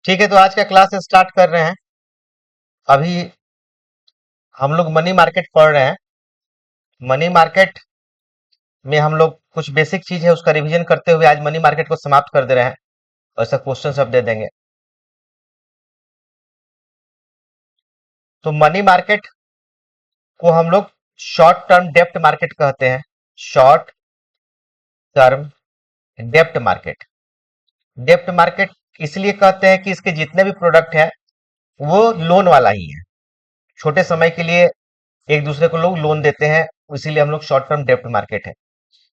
ठीक है, तो आज का क्लास स्टार्ट कर रहे हैं। अभी हम लोग मनी मार्केट पढ़ रहे हैं। मनी मार्केट में हम लोग कुछ बेसिक चीज है उसका रिवीजन करते हुए आज मनी मार्केट को समाप्त कर दे रहे हैं और सब क्वेश्चन सब दे देंगे। तो मनी मार्केट को हम लोग शॉर्ट टर्म डेप्ट मार्केट कहते हैं। शॉर्ट टर्म डेप्ट मार्केट। डेप्ट मार्केट इसलिए कहते हैं कि इसके जितने भी प्रोडक्ट हैं वो लोन वाला ही है। छोटे समय के लिए एक दूसरे को लोग लोन देते हैं, इसीलिए हम लोग शॉर्ट टर्म डेप्ट मार्केट है।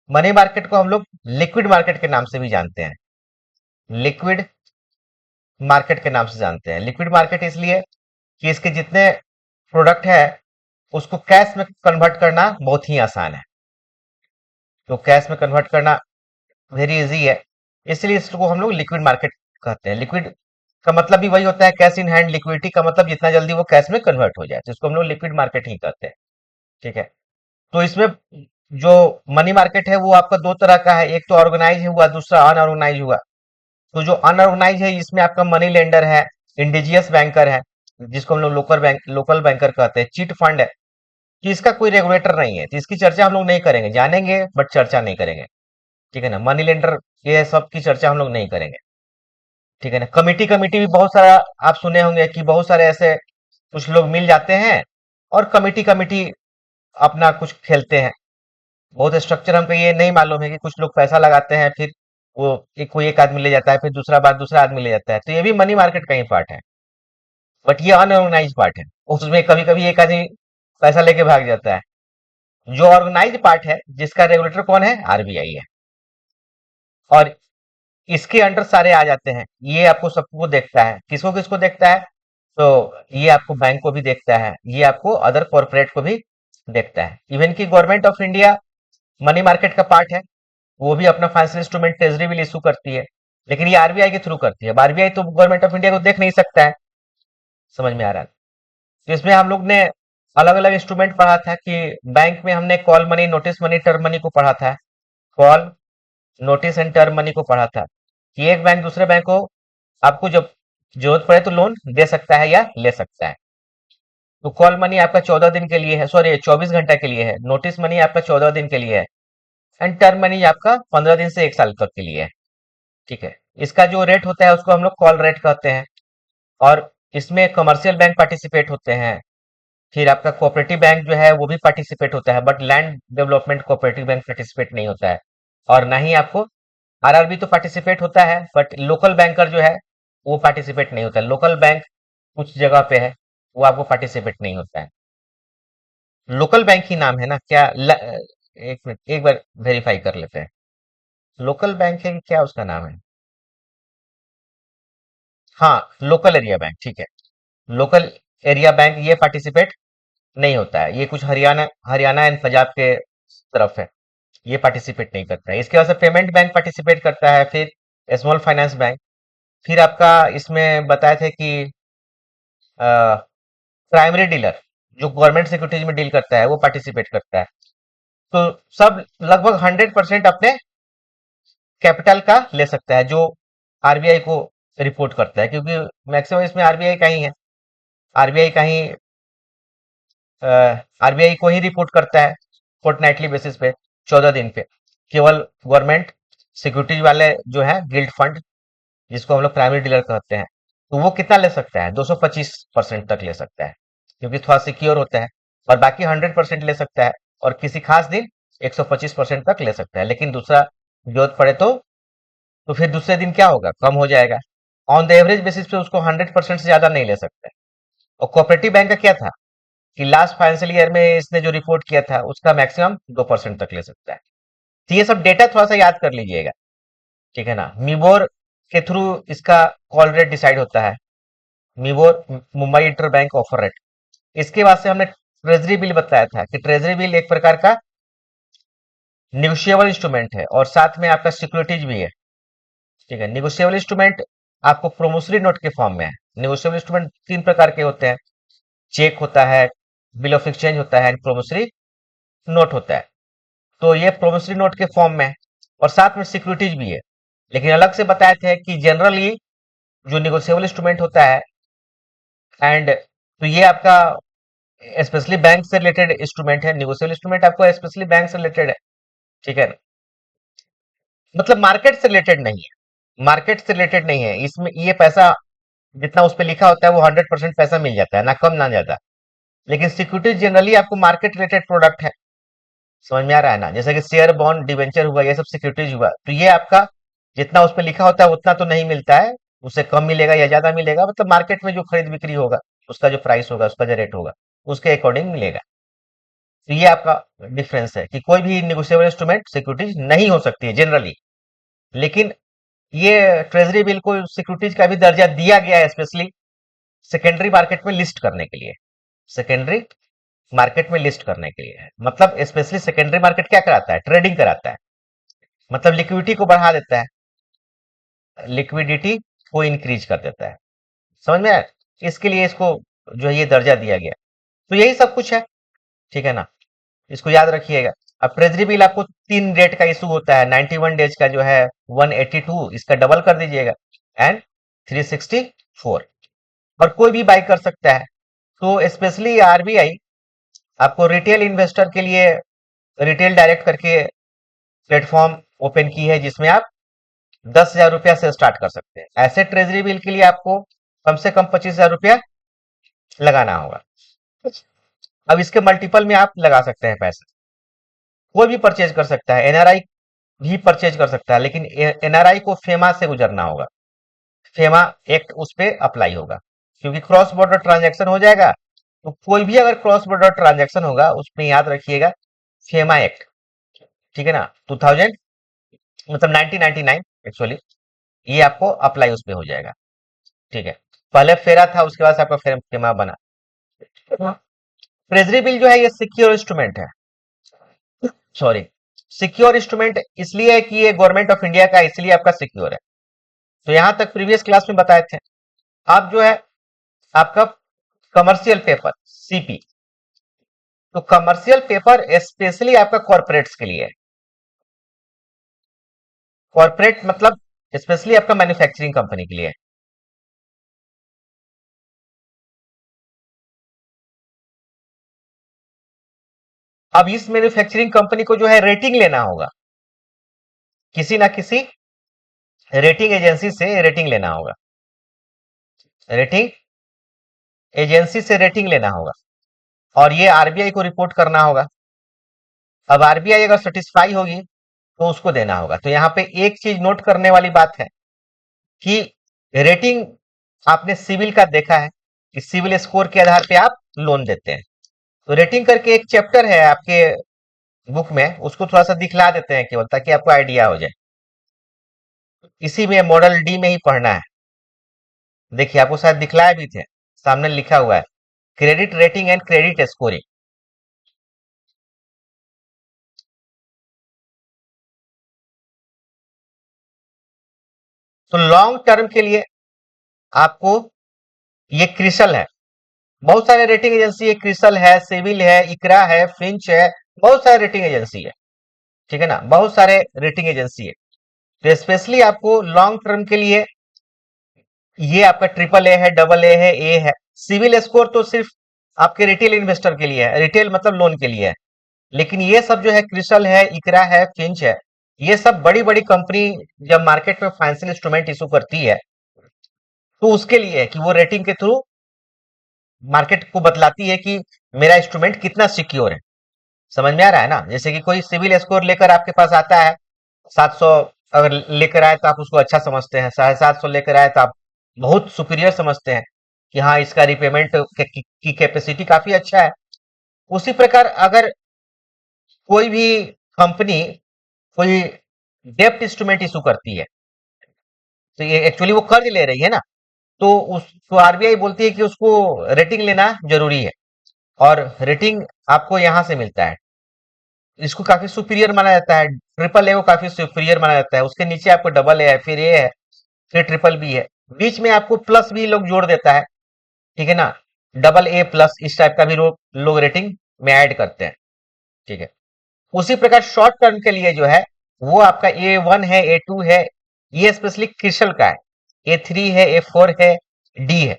मनी मार्केट को हम लोग लिक्विड मार्केट के नाम से भी जानते हैं। लिक्विड मार्केट के नाम से जानते हैं। लिक्विड मार्केट इसलिए कि इसके जितने प्रोडक्ट है उसको कैश में कन्वर्ट करना बहुत ही आसान है। तो कैश में कन्वर्ट करना वेरी इजी है, इसलिए इसको हम लोग लिक्विड मार्केट कहते हैं। लिक्विड का मतलब भी वही होता है, कैश इन हैंड लिक्विडिटी का मतलब जितना जल्दी वो कैश में कन्वर्ट हो जाए, तो इसको हम लोग लिक्विड मार्केट ही कहते हैं। ठीक है, तो इसमें जो मनी मार्केट है वो आपका दो तरह का है, एक तो ऑर्गेनाइज हुआ, दूसरा अनऑर्गेनाइज हुआ। तो जो अनऑर्गेनाइज है इसमें आपका मनी लेंडर है, इंडिजियस बैंकर है, जिसको हम लोग लोकल बैंकर कहते हैं, चिट फंड है, कि इसका कोई रेगुलेटर नहीं है, तो इसकी चर्चा हम लोग नहीं करेंगे, जानेंगे बट चर्चा नहीं करेंगे। ठीक है ना, मनी लेंडर ये सब की चर्चा हम लोग नहीं करेंगे। ठीक है ना, कमिटी कमिटी भी बहुत सारा आप सुने होंगे कि बहुत सारे ऐसे कुछ लोग मिल जाते हैं और कमिटी कमिटी अपना कुछ खेलते हैं। बहुत स्ट्रक्चर हमको ये नहीं मालूम है कि कुछ लोग पैसा लगाते हैं, फिर वो एक कोई एक आदमी ले जाता है, फिर दूसरा बार दूसरा आदमी ले जाता है, तो ये भी मनी मार्केट का ही पार्ट है। बट ये अनऑर्गेनाइज पार्ट है, उसमें कभी कभी एक आदमी पैसा लेके भाग जाता है। जो ऑर्गेनाइज पार्ट है जिसका रेगुलेटर कौन है, आरबीआई है, और इसके अंडर सारे आ जाते हैं। ये आपको सबको देखता है, किसको किसको देखता है, तो ये आपको बैंक को भी देखता है, ये आपको अदर कॉर्पोरेट को भी देखता है। इवन की government of India money market का पार्ट है, वो भी अपना financial instrument treasury bill issue करती है, लेकिन ये आरबीआई के थ्रू करती है। अब आरबीआई तो गवर्नमेंट ऑफ इंडिया को देख नहीं सकता है, समझ में आ रहा है। तो इसमें हम लोग ने अलग अलग इंस्ट्रूमेंट पढ़ा था कि बैंक में हमने call money, notice money, term money को पढ़ा था। Call, notice and term money को पढ़ा था कि एक बैंक दूसरे बैंक को आपको जब जरूरत पड़े तो लोन दे सकता है या ले सकता है। तो कॉल मनी आपका 14 दिन के लिए है, सॉरी 24 घंटा के लिए है। नोटिस मनी आपका 14 दिन के लिए है, एंड टर्म मनी आपका 15 दिन से 1 साल तक के लिए है। ठीक है, इसका जो रेट होता है उसको हम लोग कॉल रेट कहते हैं। और इसमें कमर्शियल बैंक पार्टिसिपेट होते हैं, फिर आपका कोऑपरेटिव बैंक जो है वो भी पार्टिसिपेट होता है, but land development cooperative bank participate नहीं होता है। और ना ही आपको आरआरबी तो पार्टिसिपेट होता है, बट लोकल बैंकर जो है वो पार्टिसिपेट नहीं होता है। लोकल बैंक कुछ जगह पे है, वो आपको पार्टिसिपेट नहीं होता है। लोकल बैंक ही नाम है ना क्या एक मिनट, एक बार वेरीफाई कर लेते हैं। लोकल बैंक है कि क्या उसका नाम है? हाँ, लोकल एरिया बैंक, ठीक है। लोकल एरिया बैंक ये पार्टिसिपेट नहीं होता है, ये कुछ हरियाणा हरियाणा एंड पंजाब के तरफ है, ये पार्टिसिपेट नहीं करता है। इसके बाद से पेमेंट बैंक पार्टिसिपेट करता है, फिर स्मॉल फाइनेंस बैंक, फिर आपका इसमें बताए थे कि प्राइमरी डीलर जो गवर्नमेंट सिक्योरिटीज में डील करता है वो पार्टिसिपेट करता है। तो सब लगभग 100% अपने कैपिटल का ले सकता है जो आरबीआई को रिपोर्ट करता है, क्योंकि मैक्सिमम इसमें आरबीआई का ही है। आरबीआई का ही आरबीआई को ही रिपोर्ट करता है फोर्टनाइटली बेसिस पे, 14 दिन पे। केवल गवर्नमेंट सिक्योरिटीज वाले जो है गिल्ड फंड, जिसको हम लोग प्राइमरी डीलर कहते हैं, तो वो कितना ले सकता है, 225% तक ले सकता है, क्योंकि थोड़ा सिक्योर होता है। और बाकी 100% ले सकता है, और किसी खास दिन 125% तक ले सकता है। लेकिन दूसरा जरूरत पड़े तो फिर दूसरे दिन क्या होगा, कम हो जाएगा। ऑन द एवरेज बेसिस पे उसको 100% से ज्यादा नहीं ले सकता है। और कोऑपरेटिव बैंक का क्या था कि लास्ट फाइनेंशियल ईयर में इसने जो रिपोर्ट किया था उसका मैक्सिमम 2% तक ले सकता है। तो ये सब डेटा थोड़ा सा याद कर लीजिएगा। ठीक है ना, मिबोर के थ्रू इसका कॉल रेट डिसाइड होता है। MIBOR, Mumbai inter bank offer rate. इसके बाद से हमने ट्रेजरी बिल बताया था कि ट्रेजरी बिल एक प्रकार का निगोशिएबल इंस्ट्रूमेंट है और साथ में आपका सिक्योरिटीज भी है। ठीक है, निगोशिएबल इंस्ट्रूमेंट आपको प्रोमिसरी नोट के फॉर्म में है। निगोशिएबल इंस्ट्रूमेंट 3 प्रकार के होते हैं, चेक होता है, बिल ऑफ एक्सचेंज होता है, प्रोमिसरी नोट होता है। तो ये प्रोमिसरी नोट के फॉर्म में है और साथ में सिक्योरिटीज भी है। लेकिन अलग से बताए थे कि जनरली जो निगोशिएबल इंस्ट्रूमेंट होता है, एंड तो ये आपका स्पेशली बैंक से रिलेटेड इंस्ट्रूमेंट है। निगोशिएबल इंस्ट्रूमेंट आपको स्पेशली बैंक से रिलेटेड है, ठीक है। मतलब मार्केट से रिलेटेड नहीं है, मार्केट से रिलेटेड नहीं है इसमें। ये पैसा जितना उस पे लिखा होता है वो 100% पैसा मिल जाता है, ना कम ना ज्यादा। लेकिन सिक्योरिटीज जनरली आपको मार्केट रिलेटेड प्रोडक्ट है, समझ में आ रहा है ना। जैसे कि शेयर, बॉन्ड, डिवेंचर हुआ, ये सब सिक्योरिटीज हुआ। तो ये आपका जितना उस पे लिखा होता है उतना तो नहीं मिलता है, उससे कम मिलेगा या ज्यादा मिलेगा। मतलब मार्केट में जो खरीद बिक्री होगा, उसका जो प्राइस होगा, उसका जो रेट होगा, उसके अकॉर्डिंग मिलेगा। तो ये आपका डिफरेंस है कि कोई भी निगोशिएबल इंस्ट्रूमेंट सिक्योरिटीज नहीं हो सकती है जनरली। लेकिन ये ट्रेजरी बिल को सिक्योरिटीज का भी दर्जा दिया गया है, स्पेशली सेकेंडरी मार्केट में लिस्ट करने के लिए। सेकेंडरी मार्केट में लिस्ट करने के लिए है। मतलब स्पेशली सेकेंडरी मार्केट क्या कराता है? ट्रेडिंग कराता है। मतलब लिक्विडिटी को बढ़ा देता है, लिक्विडिटी को इंक्रीज कर देता है। समझ में आया? इसके लिए इसको जो है ये दर्जा दिया गया। तो यही सब कुछ है, ठीक है ना। इसको याद रखिएगा। अब ट्रेजरी बिल आपको 3 डेट का इशू होता है, 91 डेज का जो है 182, इसका डबल कर दीजिएगा, एंड 364। और कोई भी बाई कर सकता है। तो स्पेशली आरबीआई आपको रिटेल इन्वेस्टर के लिए रिटेल डायरेक्ट करके प्लेटफॉर्म ओपन की है, जिसमें आप 10,000 रुपया से स्टार्ट कर सकते हैं। ऐसे ट्रेजरी बिल के लिए आपको कम से कम 25,000 रुपया लगाना होगा। अब इसके मल्टीपल में आप लगा सकते हैं पैसे। कोई भी परचेज कर सकता है, एनआरआई भी परचेज कर सकता है, लेकिन एनआरआई को फेमा से गुजरना होगा। फेमा एक्ट उस पे अप्लाई होगा, क्योंकि क्रॉस बॉर्डर ट्रांजैक्शन हो जाएगा। तो कोई भी अगर क्रॉस बॉर्डर ट्रांजैक्शन होगा उसमें याद रखिएगा फेमा एक्ट, ठीक है ना। 2000 मतलब 1999 एक्चुअली, ये आपको अप्लाई उस पे हो जाएगा, ठीक है। पहले फेरा था, उसके बाद से आपका फेमा बना। ट्रेजरी बिल जो है ये सिक्योर इंस्ट्रूमेंट है, सॉरी, सिक्योर इंस्ट्रूमेंट इसलिए है कि ये गवर्नमेंट ऑफ इंडिया का है, इसलिए आपका सिक्योर है। तो यहां तक प्रीवियस क्लास में बताए थे। अब जो है आपका कमर्शियल पेपर, सीपी। तो कमर्शियल पेपर स्पेशली आपका कॉर्पोरेट्स के लिए है। कॉर्पोरेट मतलब स्पेशली आपका मैन्युफैक्चरिंग कंपनी के लिए है। अब इस मैन्युफैक्चरिंग कंपनी को जो है रेटिंग लेना होगा, किसी ना किसी रेटिंग एजेंसी से रेटिंग लेना होगा, रेटिंग एजेंसी से रेटिंग लेना होगा, और ये आरबीआई को रिपोर्ट करना होगा। अब आरबीआई अगर सेटिस्फाई होगी तो उसको देना होगा। तो यहाँ पे एक चीज नोट करने वाली बात है कि रेटिंग आपने सिविल का देखा है कि सिविल स्कोर के आधार पे आप लोन देते हैं। तो रेटिंग करके एक चैप्टर है आपके बुक में, उसको थोड़ा सा दिखला देते हैं केवल, ताकि आपको आइडिया हो जाए। इसी में मॉडल डी में ही पढ़ना है। देखिए आपको शायद दिखलाए भी थे, सामने लिखा हुआ है credit rating and credit scoring. तो लॉन्ग टर्म के लिए आपको ये क्रिसल है, बहुत सारे रेटिंग एजेंसी है, क्रिसल है, सिविल है, इकरा है, फिंच है, बहुत सारे रेटिंग एजेंसी है, ठीक है ना, बहुत सारे रेटिंग एजेंसी है। तो स्पेशली आपको लॉन्ग टर्म के लिए ये आपका ट्रिपल ए है, डबल ए है, ए है। सिविल स्कोर तो सिर्फ आपके रिटेल इन्वेस्टर के लिए है, रिटेल मतलब लोन के लिए है। लेकिन ये सब जो है क्रिसल है, इकरा है, फिंच है, ये सब बड़ी बड़ी कंपनी जब मार्केट में फाइनेंशियल इंस्ट्रूमेंट इशू करती है तो उसके लिए है कि वो रेटिंग के थ्रू मार्केट को बतलाती है कि मेरा इंस्ट्रूमेंट कितना सिक्योर है। समझ में आ रहा है ना। जैसे कि कोई सिविल स्कोर लेकर आपके पास आता है 700, अगर लेकर आए तो आप उसको अच्छा समझते हैं, 750 लेकर आए तो आप बहुत सुपीरियर समझते हैं कि हाँ इसका रिपेमेंट की कैपेसिटी काफी अच्छा है। उसी प्रकार अगर कोई भी कंपनी कोई डेप्ट इंस्ट्रूमेंट इशू करती है, तो ये एक्चुअली वो कर्ज ले रही है ना, तो उसको आरबीआई बोलती है कि उसको रेटिंग लेना जरूरी है, और रेटिंग आपको यहां से मिलता है। इसको काफी सुपीरियर माना जाता है, ट्रिपल ए को काफी सुपीरियर माना जाता है। उसके नीचे आपको डबल ए है, फिर ए है, फिर ट्रिपल बी है, बीच में आपको प्लस भी लोग जोड़ देता है, ठीक है ना। डबल ए प्लस इस टाइप का भी लोग रेटिंग में ऐड करते हैं, ठीक है। उसी प्रकार शॉर्ट टर्म के लिए जो है वो आपका A1 है, A2 है, ये स्पेशली क्रिसल का है। A3 है, A4 है, डी है।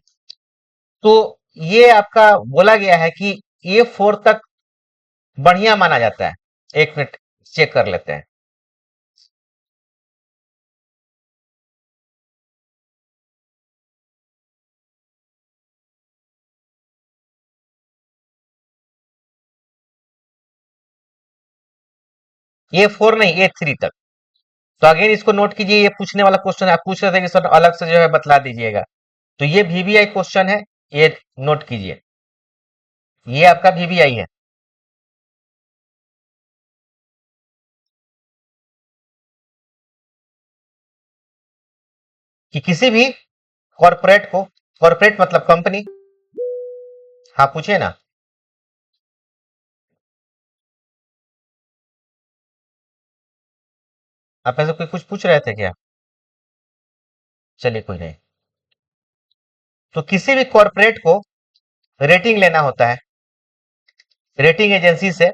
तो ये आपका बोला गया है कि A4 तक बढ़िया माना जाता है। एक मिनट चेक कर लेते हैं। A4 नहीं, A3 तक। तो अगेन इसको नोट कीजिए, ये पूछने वाला क्वेश्चन है। आप पूछ रहे थे कि सर अलग से जो है बतला दीजिएगा, तो ये VBI क्वेश्चन है, ये नोट कीजिए। ये आपका VBI है कि किसी भी कॉरपोरेट को, कॉरपोरेट मतलब कंपनी। हाँ पूछिए ना। आप ऐसे कोई कुछ पूछ रहे थे क्या? चलिए कोई नहीं। तो किसी भी कॉरपोरेट को रेटिंग लेना होता है रेटिंग एजेंसी से,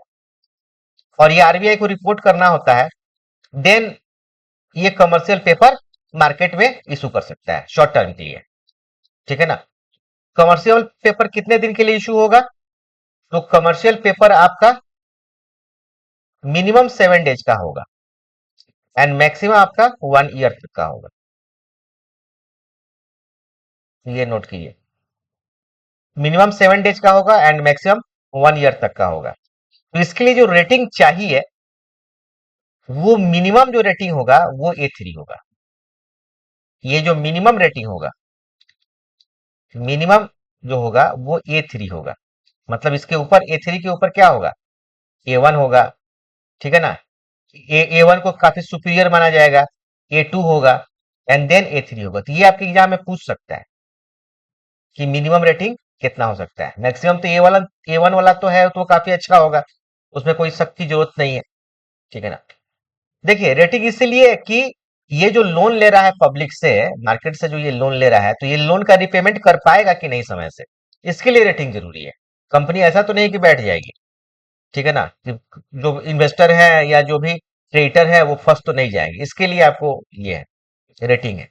और ये RBI को रिपोर्ट करना होता है, देन ये कमर्शियल पेपर मार्केट में इशू कर सकता है शॉर्ट टर्म के लिए। ठीक है ना? कमर्शियल पेपर कितने दिन के लिए इशू होगा? तो कमर्शियल पेपर आपका मिनिमम 7 डेज का होगा एंड मैक्सिमम आपका 1 ईयर तक का होगा। ये नोट कीजिए, मिनिमम 7 डेज का होगा एंड मैक्सिमम 1 ईयर तक का होगा। तो इसके लिए जो रेटिंग चाहिए, वो मिनिमम जो रेटिंग होगा वो A3 होगा। ये जो मिनिमम रेटिंग होगा, मिनिमम जो होगा वो A3 होगा। मतलब इसके ऊपर A3 के ऊपर क्या होगा? A1 होगा। ठीक है ना? A1 को काफी सुपीरियर माना जाएगा, A2 होगा एंड देन A3 होगा। तो ये आपके एग्जाम में पूछ सकता है कि मिनिमम रेटिंग कितना हो सकता है। मैक्सिमम तो A1 वाला तो है, तो वो काफी अच्छा होगा, उसमें कोई शक की जरूरत नहीं है। ठीक है ना? देखिए, रेटिंग इसीलिए कि ये जो लोन ले रहा है पब्लिक से, मार्केट से जो ये लोन ले रहा है, तो ये लोन का रिपेमेंट कर पाएगा कि नहीं समय से, इसके लिए रेटिंग जरूरी है। कंपनी ऐसा तो नहीं कि बैठ जाएगी। ठीक है ना? कि जो इन्वेस्टर है या जो भी क्रेडिटर है वो फंस तो नहीं जाएंगे, इसके लिए आपको ये है, रेटिंग है।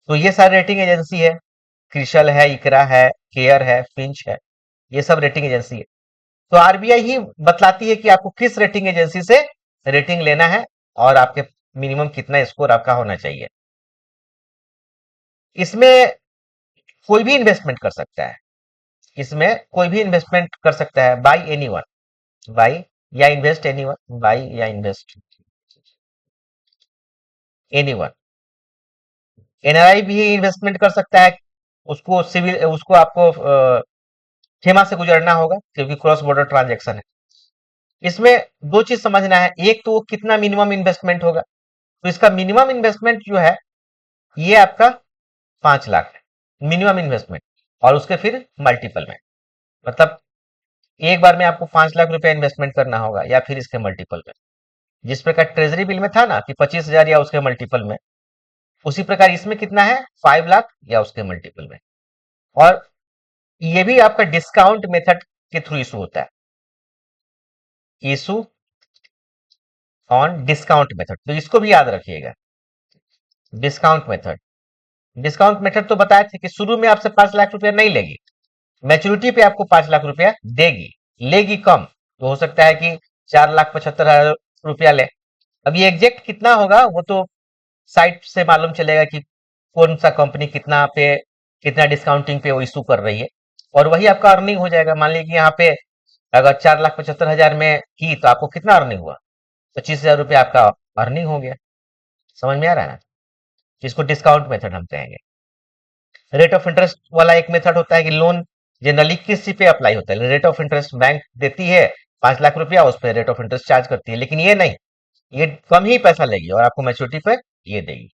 तो ये सारी रेटिंग एजेंसी है, क्रिशल है, इकरा है, केयर है, फिंच है, ये सब रेटिंग एजेंसी है। तो RBI ही बतलाती है कि आपको किस रेटिंग एजेंसी से रेटिंग लेना है और आपके मिनिमम कितना स्कोर आपका होना चाहिए। इसमें कोई भी इन्वेस्टमेंट कर सकता है, इसमें कोई भी इन्वेस्टमेंट कर सकता है, बाई एनी वन, बाई या इन्वेस्ट एनी वन, बाई या इन्वेस्ट एनी वन। NRI भी इन्वेस्टमेंट कर सकता है, उसको सिविल, उसको आपको खेमा से गुजरना होगा क्योंकि क्रॉस बॉर्डर ट्रांजेक्शन है। इसमें दो चीज समझना है, एक तो वो कितना मिनिमम इन्वेस्टमेंट होगा। तो इसका मिनिमम इन्वेस्टमेंट जो है ये आपका 5 लाख है, मिनिमम इन्वेस्टमेंट, और उसके फिर मल्टीपल में, मतलब एक बार में आपको 5 लाख रुपया इन्वेस्टमेंट करना होगा या फिर इसके मल्टीपल में। जिस प्रकार ट्रेजरी बिल में था ना कि 25,000 या उसके मल्टीपल में, उसी प्रकार इसमें कितना है, 5 लाख या उसके मल्टीपल में। और ये भी आपका डिस्काउंट मेथड के थ्रू इशू होता है, इशू ऑन डिस्काउंट मेथड, तो इसको भी याद रखिएगा। डिस्काउंट मेथड, डिस्काउंट मेथड तो बताए थे कि शुरू में आपसे 5 लाख रुपया नहीं लेगी, मैच्योरिटी पे आपको 5 लाख रुपया देगी, लेगी कम, तो हो सकता है कि 4,75,000 रुपया ले। अब ये एग्जैक्ट कितना होगा वो तो साइट से मालूम चलेगा कि कौन सा कंपनी कितना पे, कितना डिस्काउंटिंग पे वो इशू कर रही है, और वही आपका अर्निंग हो जाएगा। मान लीजिए कि यहाँ पे अगर 4,75,000 में की तो आपको कितना अर्निंग हुआ, 25,000 रुपया आपका अर्निंग हो गया। समझ में आ रहा है ना? जिसको डिस्काउंट मेथड हम कहेंगे। रेट ऑफ इंटरेस्ट वाला एक मेथड होता है कि लोन जनरली किस चीज पे अप्लाई होता है, रेट ऑफ इंटरेस्ट बैंक देती है 5 लाख रुपया, उस पर रेट ऑफ इंटरेस्ट चार्ज करती है, लेकिन ये नहीं, ये कम ही पैसा लेगी और आपको मैच्योरिटी पे ये देगी।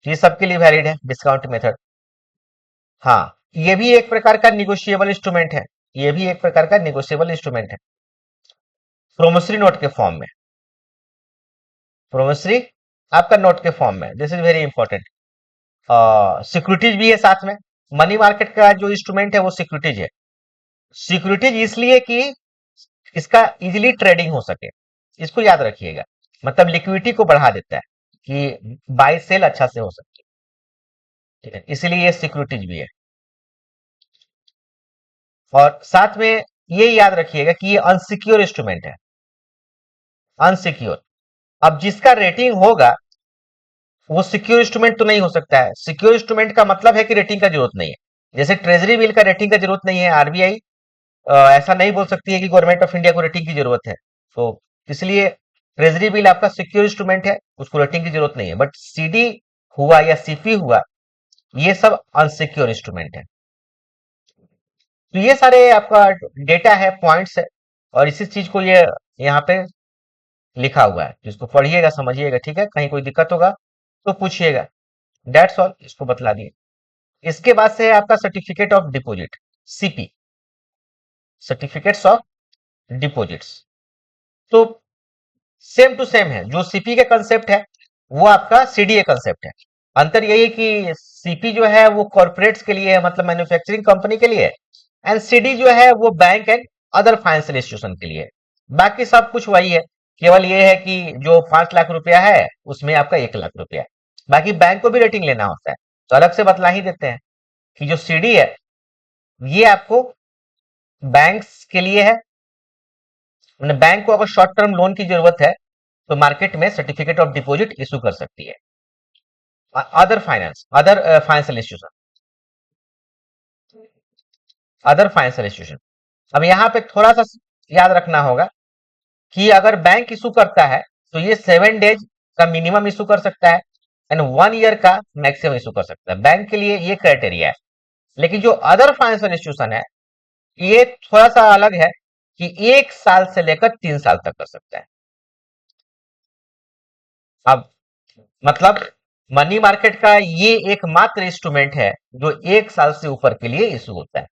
ये सबके लिए वैलिड है डिस्काउंट मेथड। हाँ, ये भी एक प्रकार का निगोशिएबल इंस्ट्रूमेंट है, ये भी एक प्रकार का निगोशिएबल इंस्ट्रूमेंट है, प्रोमिसरी नोट के फॉर्म में। प्रोमिसरी आपका नोट के फॉर्म में, this is very important. Securities भी है साथ में। मनी मार्केट का जो इंस्ट्रूमेंट है वो सिक्योरिटीज है। सिक्योरिटीज इसलिए कि इसका इजीली ट्रेडिंग हो सके, इसको याद रखिएगा। मतलब लिक्विडिटी को बढ़ा देता है कि बाय सेल अच्छा से हो सके। ठीक है, इसलिए ये सिक्योरिटीज भी है। और साथ में ये याद रखिएगा कि ये अनसिक्योर इंस्ट्रूमेंट है, अनसिक्योर। अब जिसका रेटिंग होगा वो सिक्योर इंस्ट्रूमेंट तो नहीं हो सकता है। सिक्योर इंस्ट्रूमेंट का मतलब है कि रेटिंग का जरूरत नहीं है। जैसे ट्रेजरी बिल का रेटिंग का जरूरत नहीं है, आरबीआई ऐसा नहीं बोल सकती है कि गवर्नमेंट ऑफ इंडिया को रेटिंग की जरूरत है। तो इसलिए ट्रेजरी बिल आपका सिक्योर इंस्ट्रूमेंट है, उसको रेटिंग की जरूरत नहीं है। बट सीडी हुआ या सीपी हुआ, ये सब अनसिक्योर इंस्ट्रूमेंट है। तो ये सारे आपका डेटा है, पॉइंट्स है, और इसी चीज को ये यहाँ पे लिखा हुआ है, जिसको पढ़िएगा समझिएगा। ठीक है, कहीं कोई दिक्कत होगा तो पूछिएगा। दैट्स ऑल, इसको बतला दिए। इसके बाद से है आपका certificate of deposit, CP, certificates of deposits. तो सेम टू सेम है, जो सीपी का कंसेप्ट है वो आपका सीडीए कंसेप्ट है। अंतर यही है कि सीपी जो है वो कॉर्पोरेट्स के लिए है, मतलब मैन्युफैक्चरिंग कंपनी के लिए, एंड सीडी जो है वो bank and other financial institution के लिए। बाकी सब कुछ वही है, केवल ये है कि जो 5 लाख रुपया है उसमें आपका 1 लाख रुपया है। बाकी बैंक को भी रेटिंग लेना होता है, तो अलग से बतला ही देते हैं कि जो सीडी है ये आपको बैंक्स के लिए है। मैंने बैंक को अगर शॉर्ट टर्म लोन की जरूरत है तो मार्केट में सर्टिफिकेट ऑफ डिपॉजिट इशू कर सकती है other financial institution, other financial institution. अब यहाँ पे थोड़ा सा याद रखना होगा कि अगर बैंक इशू करता है तो ये 7 डेज का मिनिमम इशू कर सकता है एंड 1 ईयर का मैक्सिमम इशू कर सकता है। बैंक के लिए ये क्राइटेरिया है। लेकिन जो अदर फाइनेंशियल इंस्टीट्यूशन है ये थोड़ा सा अलग है कि 1 साल से लेकर 3 साल तक कर सकता है। अब मतलब मनी मार्केट का ये एकमात्र इंस्ट्रूमेंट है जो 1 साल से ऊपर के लिए इशू होता है।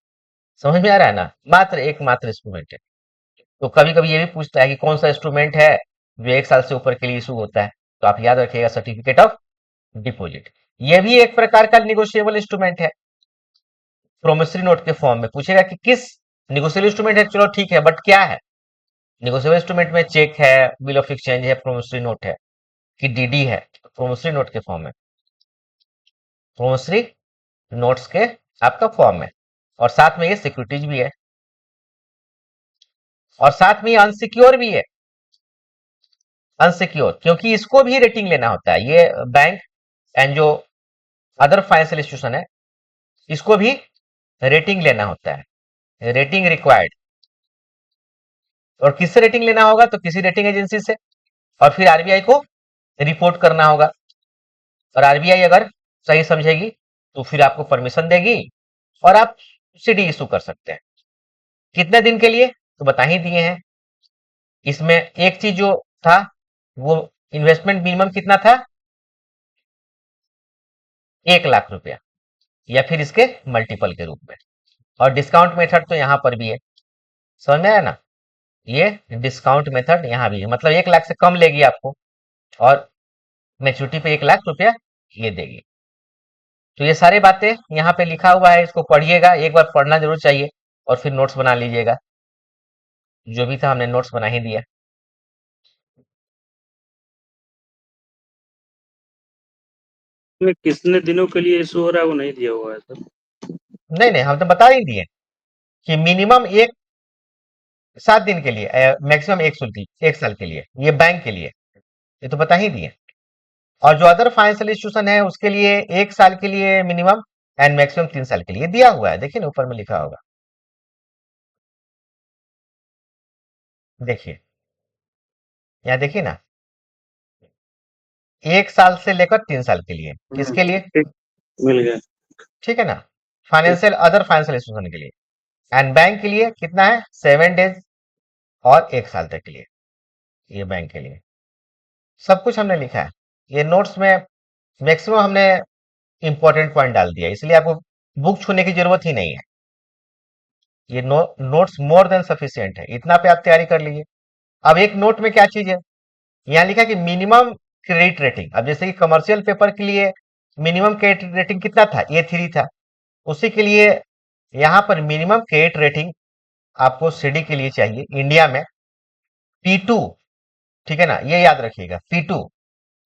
समझ में आ रहा है ना, मात्र एकमात्र इंस्ट्रूमेंट है। तो कभी कभी ये भी पूछता है कि कौन सा इंस्ट्रूमेंट है जो 1 साल से ऊपर के लिए इशू होता है, तो आप याद रखिएगा सर्टिफिकेट ऑफ डिपॉजिट। ये भी एक प्रकार का निगोशिएबल इंस्ट्रूमेंट है, प्रोमिसरी नोट के फॉर्म में। पूछेगा कि किस निगोशिएबल इंस्ट्रूमेंट है, चलो ठीक है, बट क्या है? निगोशिएबल इंस्ट्रूमेंट में चेक है, बिल ऑफ एक्सचेंज है, प्रोमिसरी नोट है, कि डीडी है। प्रोमिसरी नोट के फॉर्म में, प्रोमिसरी नोट्स के आपका फॉर्म है, और साथ में ये सिक्योरिटीज भी है, और साथ में ये अनसिक्योर भी है। अनसिक्योर क्योंकि इसको भी रेटिंग लेना होता है। ये बैंक एंड जो अदर फाइनेंशियल इंस्टीट्यूशन है इसको भी रेटिंग लेना होता है, रेटिंग रिक्वायर्ड। और किससे रेटिंग लेना होगा? तो किसी रेटिंग एजेंसी से, और फिर आरबीआई को रिपोर्ट करना होगा। और आरबीआई अगर सही समझेगी तो फिर आपको परमिशन देगी और आप सीडी इशू कर सकते हैं। कितने दिन के लिए तो बता ही दिए हैं। इसमें एक चीज जो था वो इन्वेस्टमेंट मिनिमम कितना था? 1 लाख रुपया, या फिर इसके मल्टीपल के रूप में। और डिस्काउंट मेथड तो यहां पर भी है, समझ में आया ना? ये डिस्काउंट मेथड यहां भी है, मतलब 1 लाख से कम लेगी आपको और मैच्योरिटी पे 1 लाख रुपया ये देगी। तो ये सारी बातें यहाँ पे लिखा हुआ है, इसको पढ़िएगा, एक बार पढ़ना जरूर चाहिए, और फिर नोट्स बना लीजिएगा। जो भी था हमने नोट्स बना ही दिया। में कितने दिनों के लिए इशू हो रहा है वो नहीं दिया हुआ है सर। नहीं नहीं, हम तो बता ही दिए कि मिनिमम 7 दिन के लिए, मैक्सिमम 1 साल के लिए, ये बैंक के लिए, ये तो बता ही दिए। और जो अदर फाइनेंशियल इंस्टीट्यूशन है उसके लिए 1 साल के लिए मिनिमम एंड मैक्सिमम 3 साल के लिए दिया हुआ है। देखिए ना, ऊपर में लिखा होगा, देखिए, यहाँ देखिए ना, 1 साल से लेकर 3 साल के लिए, किसके लिए? ठीक, मिल गया। ठीक है ना, ठीक, फाइनेंशियल अदर फाइनेंशियल इंस्टीट्यूशन के लिए। एंड बैंक के लिए कितना है? 7 डेज और 1 साल तक के लिए, ये बैंक के लिए। सब कुछ हमने लिखा है। ये नोट्स में मैक्सिमम हमने इंपॉर्टेंट पॉइंट डाल दिया, इसलिए आपको बुक छूने की जरूरत ही नहीं है। ये नोट्स मोर देन सफिशियंट है, इतना पे आप तैयारी कर लीजिए। अब एक नोट में क्या चीज है, यहाँ लिखा कि मिनिमम क्रेडिट रेटिंग। अब जैसे कि कमर्शियल पेपर के लिए मिनिमम क्रेडिट रेटिंग कितना था? A3 था। उसी के लिए यहाँ पर मिनिमम क्रेडिट रेटिंग आपको सीडी के लिए चाहिए इंडिया में P2। ठीक है ना, ये याद रखिएगा, P2।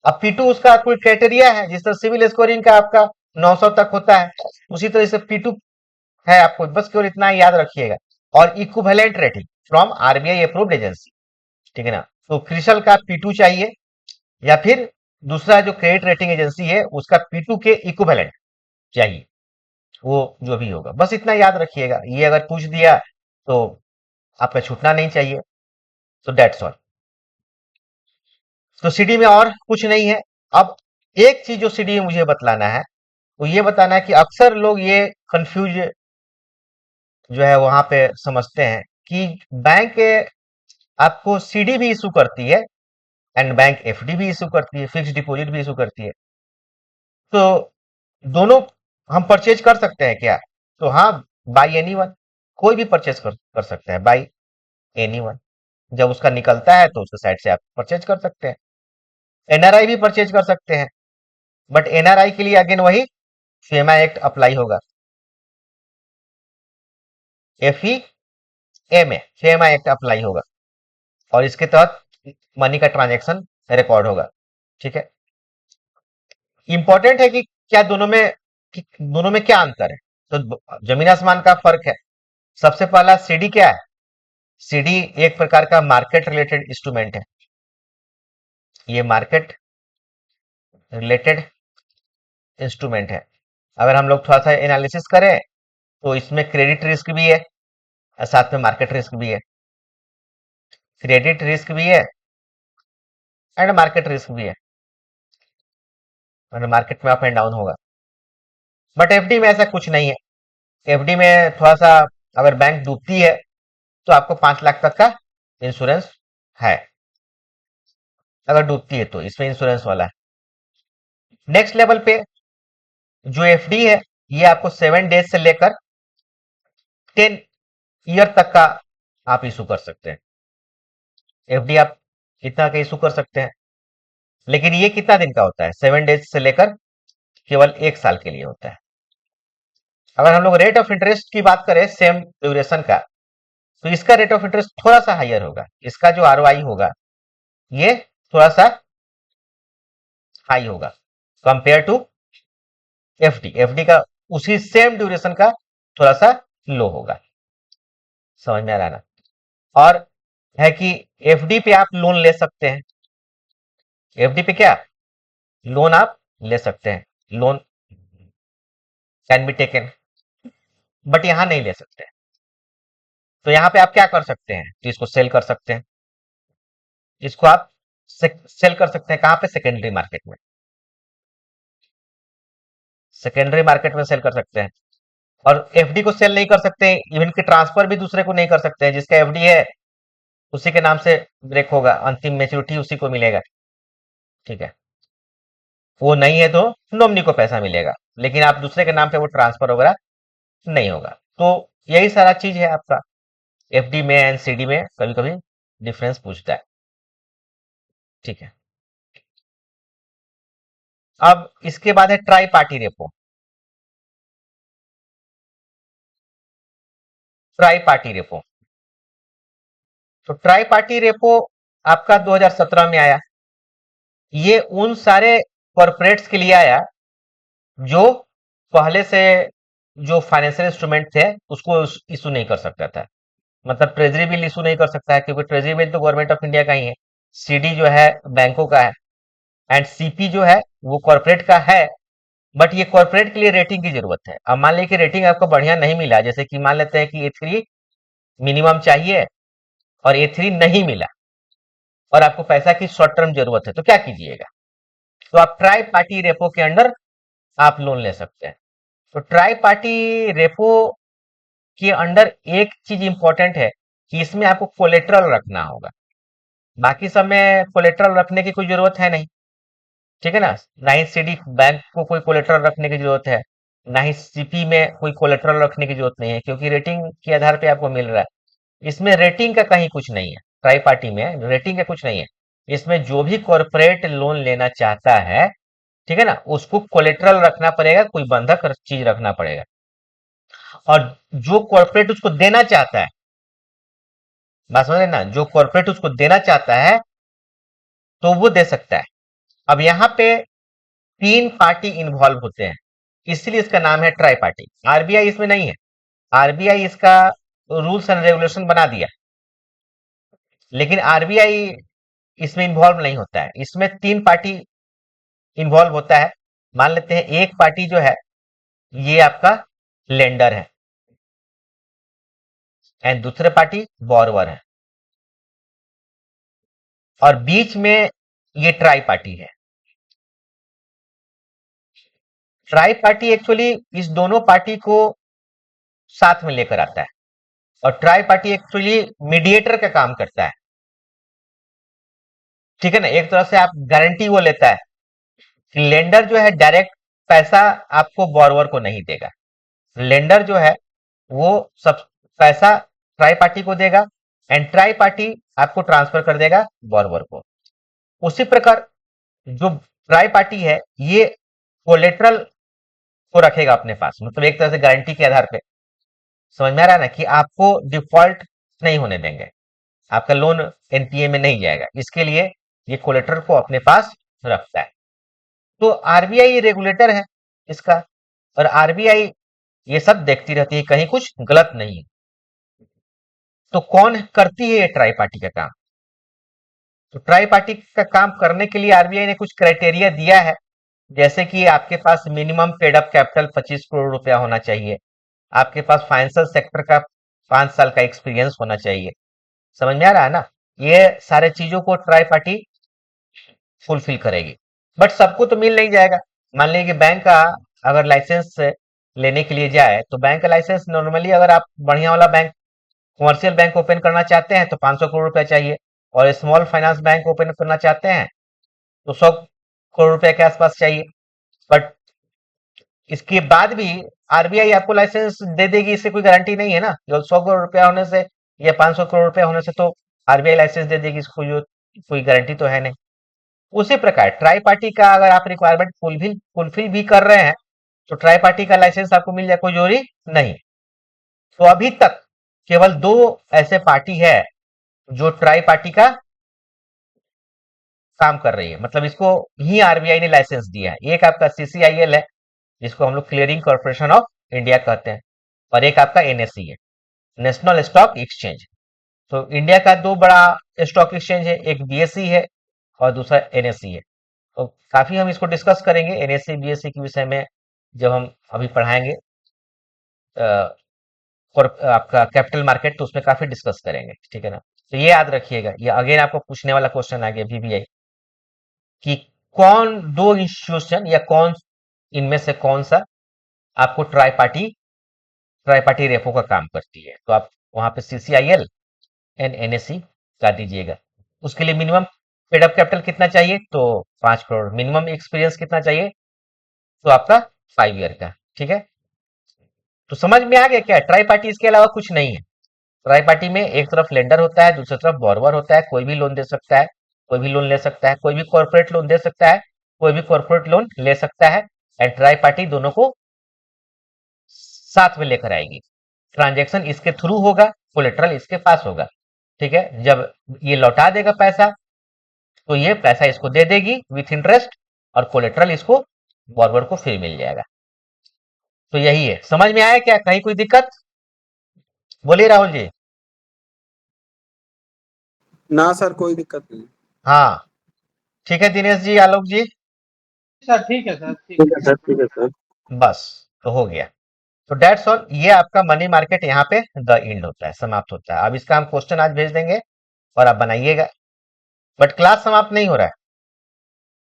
अब P2 उसका कोई क्राइटेरिया है, जिस तरह सिविल स्कोरिंग का आपका 900 तक होता है। उसी तरह से P2 है, आपको बस केवल इतना याद रखिएगा। और equivalent rating from RBI approved agency, ठीक है ना। तो क्रिसल का P2 चाहिए, या फिर दूसरा जो क्रेडिट रेटिंग एजेंसी है उसका P2 के इक्विवेलेंट चाहिए, वो जो भी होगा। बस इतना याद रखिएगा, ये अगर पूछ दिया तो आपका छूटना नहीं चाहिए। तो दैट्स ऑल। तो सीडी में और कुछ नहीं है। अब एक चीज जो सीडी में मुझे बतलाना है, वो ये बताना है कि अक्सर लोग ये कंफ्यूज जो है वहां पे समझते हैं कि बैंक आपको सीडी भी इशू करती है एंड बैंक एफडी भी इशू करती है, फिक्स डिपॉजिट भी इशू करती है। तो दोनों हम परचेज कर सकते हैं क्या? तो हाँ, बाई एनी वन, कोई भी परचेज कर सकता है, बाई एनी वन। जब उसका निकलता है तो उसके साइड से आप परचेज कर सकते हैं। एनआरआई भी परचेज कर सकते हैं, बट एनआरआई के लिए अगेन वही फेमा एक्ट अप्लाई होगा। F E M A FEMA act apply होगा, और इसके तहत मनी का ट्रांजैक्शन रिकॉर्ड होगा। ठीक है। इंपॉर्टेंट है कि क्या दोनों में क्या अंतर है? तो जमीन आसमान का फर्क है। सबसे पहला सीडी क्या है? सीडी एक प्रकार का मार्केट रिलेटेड इंस्ट्रूमेंट है। ये मार्केट रिलेटेड इंस्ट्रूमेंट है। अगर हम लोग थोड़ा सा एनालिसिस करें तो इसमें क्रेडिट रिस्क भी है और साथ में मार्केट रिस्क भी है। क्रेडिट रिस्क भी है एंड मार्केट रिस्क भी है, और मार्केट में अप एंड डाउन होगा। बट एफडी में ऐसा कुछ नहीं है। एफडी में थोड़ा सा, अगर बैंक डूबती है तो आपको 5 लाख तक का इंश्योरेंस है, अगर डूबती है तो इसमें इंश्योरेंस वाला है। नेक्स्ट लेवल पे जो एफडी है, ये आपको 7 डेज से लेकर 10 ईयर तक का आप इशू कर सकते हैं। एफडी आप कितना का इशू कर सकते हैं, लेकिन ये कितना दिन का होता है? 7 डेज से लेकर केवल 1 साल के लिए होता है। अगर हम लोग रेट ऑफ इंटरेस्ट की बात करें सेम ड्यूरेशन का, तो इसका रेट ऑफ इंटरेस्ट थोड़ा सा हाइयर होगा। इसका जो आरओआई होगा ये थोड़ा सा हाई होगा कंपेयर टू एफडी। एफडी का उसी सेम ड्यूरेशन का थोड़ा सा लो होगा। समझ में आ रहा है ना? और है कि एफडी पे आप लोन ले सकते हैं। एफडी पे क्या लोन आप ले सकते हैं, loan can be taken, but यहां नहीं ले सकते हैं। तो यहां पे आप क्या कर सकते हैं? तो इसको सेल कर सकते हैं। इसको आप सेल कर सकते हैं कहां पे? सेकेंडरी मार्केट में। सेकेंडरी मार्केट में सेल कर सकते हैं। और एफडी को सेल नहीं कर सकते, इवन कि ट्रांसफर भी दूसरे को नहीं कर सकते हैं। जिसका एफडी है उसी के नाम से ब्रेक होगा, अंतिम मेच्योरिटी उसी को मिलेगा। ठीक है। वो नहीं है तो नॉमिनी को पैसा मिलेगा, लेकिन आप दूसरे के नाम पे वो ट्रांसफर वगैरह नहीं होगा। तो यही सारा चीज है आपका। एफडी में एंड सीडी में कभी कभी डिफरेंस पूछता है। ठीक है। अब इसके बाद है try party repo. Try party repo, तो ट्राई पार्टी रेपो आपका 2017 में आया। ये उन सारे कॉरपोरेट्स के लिए आया जो पहले से जो फाइनेंशियल इंस्ट्रूमेंट थे उसको इशू नहीं कर सकता था। मतलब ट्रेजरी बिल इशू नहीं कर सकता है, क्योंकि ट्रेजरी बिल तो गवर्नमेंट ऑफ इंडिया का ही है। सीडी जो है बैंकों का है, एंड सीपी जो है वो कॉर्पोरेट का है। बट ये कॉर्पोरेट के लिए रेटिंग की जरूरत है। अब मान लीजिए कि रेटिंग आपको बढ़िया नहीं मिला, जैसे कि मान लेते हैं कि ए3 मिनिमम चाहिए और ए3 नहीं मिला, और आपको पैसा की शॉर्ट टर्म जरूरत है, तो क्या कीजिएगा? तो आप ट्राई पार्टी रेपो के अंडर आप लोन ले सकते हैं। तो ट्राई पार्टी रेपो के अंडर एक चीज इंपॉर्टेंट है कि इसमें आपको कोलेट्रल रखना होगा। बाकी सब में कोलेट्रल रखने की कोई जरूरत है नहीं। ठीक है ना? ना ही सीडी बैंक को कोई कोलेट्रल रखने की जरूरत है, ना ही सीपी में कोई कोलेट्रल रखने की जरूरत नहीं है, क्योंकि रेटिंग के आधार पे आपको मिल रहा है। इसमें रेटिंग का कहीं कुछ नहीं है। ट्राई पार्टी में रेटिंग का कुछ नहीं है। इसमें जो भी कॉर्पोरेट लोन लेना चाहता है, ठीक है ना, उसको कोलेट्रल रखना पड़ेगा, कोई बंधक चीज रखना पड़ेगा। और जो कॉर्पोरेट उसको देना चाहता है, बात समझ रहे ना, जो कॉर्पोरेट उसको देना चाहता है तो वो दे सकता है। अब यहाँ पे 3 पार्टी इन्वॉल्व होते हैं। इसलिए इसका नाम है ट्राई पार्टी। आरबीआई इसमें नहीं है, आरबीआई इसका रूल्स एंड रेगुलेशन बना दिया, लेकिन आरबीआई इसमें इन्वॉल्व नहीं होता है। इसमें तीन पार्टी इन्वॉल्व होता है। मान लेते हैं एक पार्टी जो है ये आपका लेंडर है एंड दूसरे पार्टी बोरोवर है, और बीच में ये ट्राई पार्टी है। ट्राई पार्टी एक्चुअली इस दोनों पार्टी को साथ में लेकर आता है, और ट्राई पार्टी एक्चुअली मीडिएटर का काम करता है। ठीक है ना, एक तरह से आप गारंटी वो लेता है कि लेंडर जो है डायरेक्ट पैसा आपको बोरोवर को नहीं देगा। लेंडर जो है वो सब पैसा ट्राई पार्टी को देगा एंड ट्राई पार्टी आपको ट्रांसफर कर देगा बोरोवर को। उसी प्रकार जो ट्राई पार्टी है ये कोलेटरल को रखेगा अपने पास, मतलब एक तरह से गारंटी के आधार पे। समझ में आ रहा है ना कि आपको डिफॉल्ट नहीं होने देंगे, आपका लोन एनपीए में नहीं जाएगा, इसके लिए ये कोलेटरल को अपने पास रखता है। तो आरबीआई रेगुलेटर है इसका, और आरबीआई ये सब देखती रहती है कहीं कुछ गलत नहीं है। तो कौन करती है ये ट्राई पार्टी का काम? तो ट्राई पार्टी का काम करने के लिए आरबीआई ने कुछ क्राइटेरिया दिया है, जैसे कि आपके पास minimum paid up capital 25 crore रुपया होना चाहिए, आपके पास फाइनेंशियल सेक्टर का 5 साल का एक्सपीरियंस होना चाहिए। समझ में आ रहा है ना, ये सारे चीजों को ट्राई पार्टी फुलफिल करेगी। बट सबको तो मिल नहीं जाएगा। मान लीजिए कि बैंक का अगर लाइसेंस लेने के लिए जाए, तो बैंक का लाइसेंस नॉर्मली अगर आप बढ़िया वाला बैंक, कमर्शियल बैंक ओपन करना चाहते हैं तो 500 करोड़ रुपया चाहिए, और स्मॉल फाइनेंस बैंक ओपन करना चाहते हैं तो 100 करोड़ रुपए के आसपास चाहिए। बट इसके बाद भी आरबीआई आपको लाइसेंस दे देगी, इससे कोई गारंटी नहीं है ना। जो 100 करोड़ रुपया होने से या 500 करोड़ रुपया होने से तो आरबीआई लाइसेंस दे देगी, इसको जो कोई गारंटी तो है नहीं। उसी प्रकार ट्राई पार्टी का अगर आप रिक्वायरमेंट फुलफिल भी कर रहे हैं तो ट्राई पार्टी का लाइसेंस आपको मिल जाए, कोई जरूरी नहीं। तो अभी तक केवल दो ऐसे पार्टी है जो ट्राई पार्टी का काम कर रही है, मतलब इसको ही आरबीआई ने लाइसेंस दिया है। एक आपका सीसीआईएल है जिसको हम लोग क्लियरिंग कॉर्पोरेशन ऑफ इंडिया कहते हैं, और एक आपका एनएसई है, नेशनल स्टॉक एक्सचेंज। तो इंडिया का दो बड़ा स्टॉक एक्सचेंज है, एक बीएसई है और दूसरा एनएसई है। तो काफी हम इसको डिस्कस करेंगे एनएसई बीएसई के विषय में जब हम अभी पढ़ाएंगे आपका कैपिटल मार्केट, तो उसमें काफी डिस्कस करेंगे। ठीक है ना, तो ये याद रखिएगा, ये अगेन आपको पूछने वाला क्वेश्चन आ गया वीबीआई कि कौन दो इंस्टीट्यूशन या कौन इनमें से कौन सा आपको ट्राई पार्टी रेपो का काम करती है। तो आप वहां पे सीसीआईएल एंड एनएससी कर दीजिएगा। उसके लिए मिनिमम पेड अप कैपिटल कितना चाहिए, तो 5 करोड़। मिनिमम एक्सपीरियंस कितना चाहिए, तो आपका 5 ईयर का। ठीक है, तो समझ में आ गया क्या, ट्राई पार्टी इसके अलावा कुछ नहीं है। ट्राई पार्टी में एक तरफ लेंडर होता है, दूसरी तरफ बोरोवर होता है। कोई भी लोन दे सकता है, कोई भी लोन ले सकता है, कोई भी कॉर्पोरेट लोन दे सकता है, कोई भी कॉर्पोरेट लोन ले सकता है, एंड ट्राई पार्टी दोनों को साथ में लेकर आएगी। ट्रांजैक्शन इसके थ्रू होगा, कोलेटरल इसके पास होगा। ठीक है, जब ये लौटा देगा पैसा तो ये पैसा इसको दे देगी विथ इंटरेस्ट, और कोलेटरल इसको बोरोवर को फिर मिल जाएगा। तो यही है, समझ में आया क्या, कहीं कोई दिक्कत? बोलिए राहुल जी। ना सर, कोई दिक्कत नहीं। हाँ ठीक है, दिनेश जी, आलोक जी, सर ठीक है सर, ठीक ठीक है सर, ठीक है सर। बस तो हो गया। तो डेट्स ऑल, ये आपका मनी मार्केट यहाँ पे द एंड होता है, समाप्त होता है। अब इसका हम क्वेश्चन आज भेज देंगे और आप बनाइएगा, बट क्लास समाप्त नहीं हो रहा है।